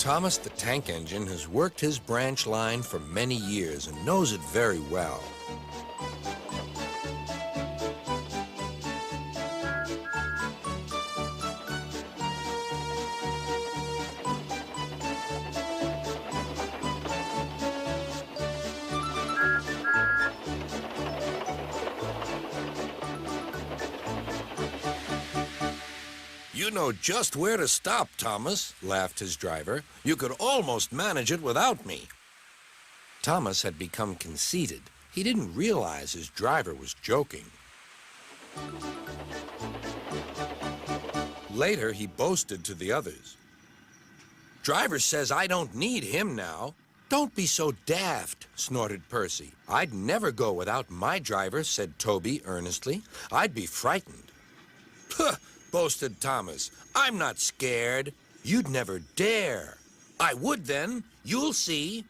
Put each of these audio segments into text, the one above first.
Thomas the Tank Engine has worked his branch line for many years and knows it very well. You know just where to stop, Thomas, laughed his driver. You could almost manage it without me. Thomas had become conceited. He didn't realize his driver was joking. Later, he boasted to the others. Driver says I don't need him now. Don't be so daft, snorted Percy. I'd never go without my driver, said Toby earnestly. I'd be frightened. Puh! Boasted Thomas. I'm not scared. You'd never dare. I would then. You'll see.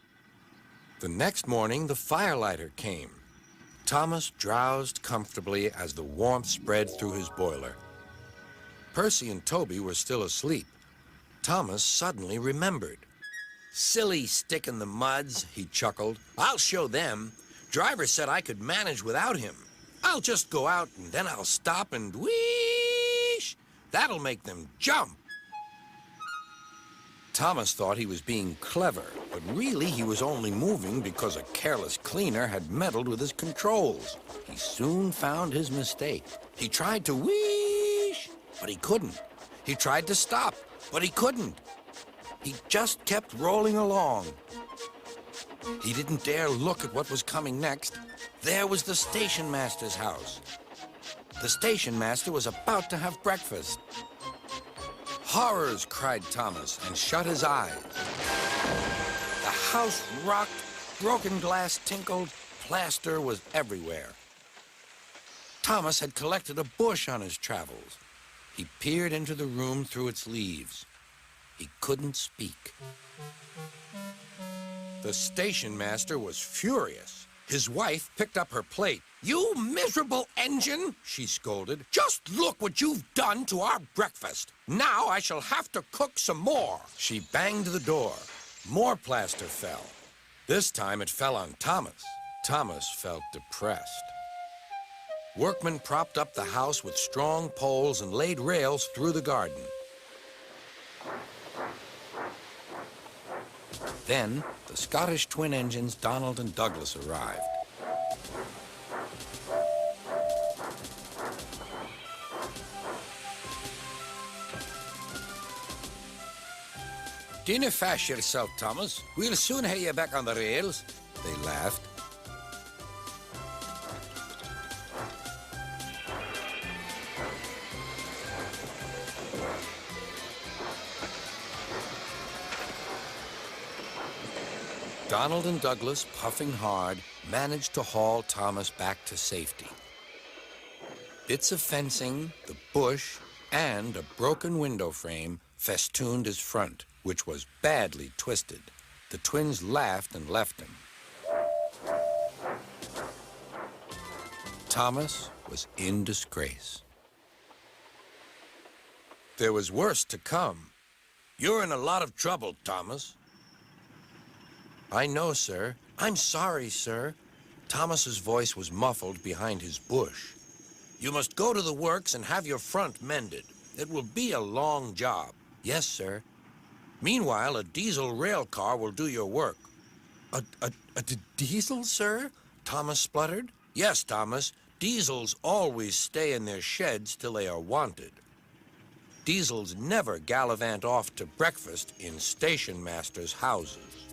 The next morning, the firelighter came. Thomas drowsed comfortably as the warmth spread through his boiler. Percy and Toby were still asleep. Thomas suddenly remembered. Silly stick in the muds, he chuckled. I'll show them. Driver said I could manage without him. I'll just go out and then I'll stop and whoosh. That'll make them jump. Thomas thought he was being clever, but really he was only moving because a careless cleaner had meddled with his controls. He soon found his mistake. He tried to whoosh, but he couldn't. He tried to stop, but he couldn't. He just kept rolling along. He didn't dare look at what was coming next. There was the station master's house. The station master was about to have breakfast. Horrors, cried Thomas, and shut his eyes. The house rocked, broken glass tinkled, plaster was everywhere. Thomas had collected a bush on his travels. He peered into the room through its leaves. He couldn't speak. The station master was furious. His wife picked up her plate. You miserable engine, she scolded. Just look what you've done to our breakfast. Now I shall have to cook some more. She banged the door. More plaster fell. This time it fell on Thomas. Thomas felt depressed. Workmen propped up the house with strong poles and laid rails through the garden. Then, the Scottish twin engines Donald and Douglas arrived. Dinna fash yourself, Thomas. We'll soon have you back on the rails, they laughed. Donald and Douglas, puffing hard, managed to haul Thomas back to safety. Bits of fencing, the bush, and a broken window frame festooned his front, which was badly twisted. The twins laughed and left him. Thomas was in disgrace. There was worse to come. You're in a lot of trouble, Thomas. I know, sir. I'm sorry, sir. Thomas's voice was muffled behind his bush. You must go to the works and have your front mended. It will be a long job. Yes, sir. Meanwhile, a diesel rail car will do your work. A diesel, sir? Thomas spluttered. Yes, Thomas. Diesels always stay in their sheds till they are wanted. Diesels never gallivant off to breakfast in station masters' houses.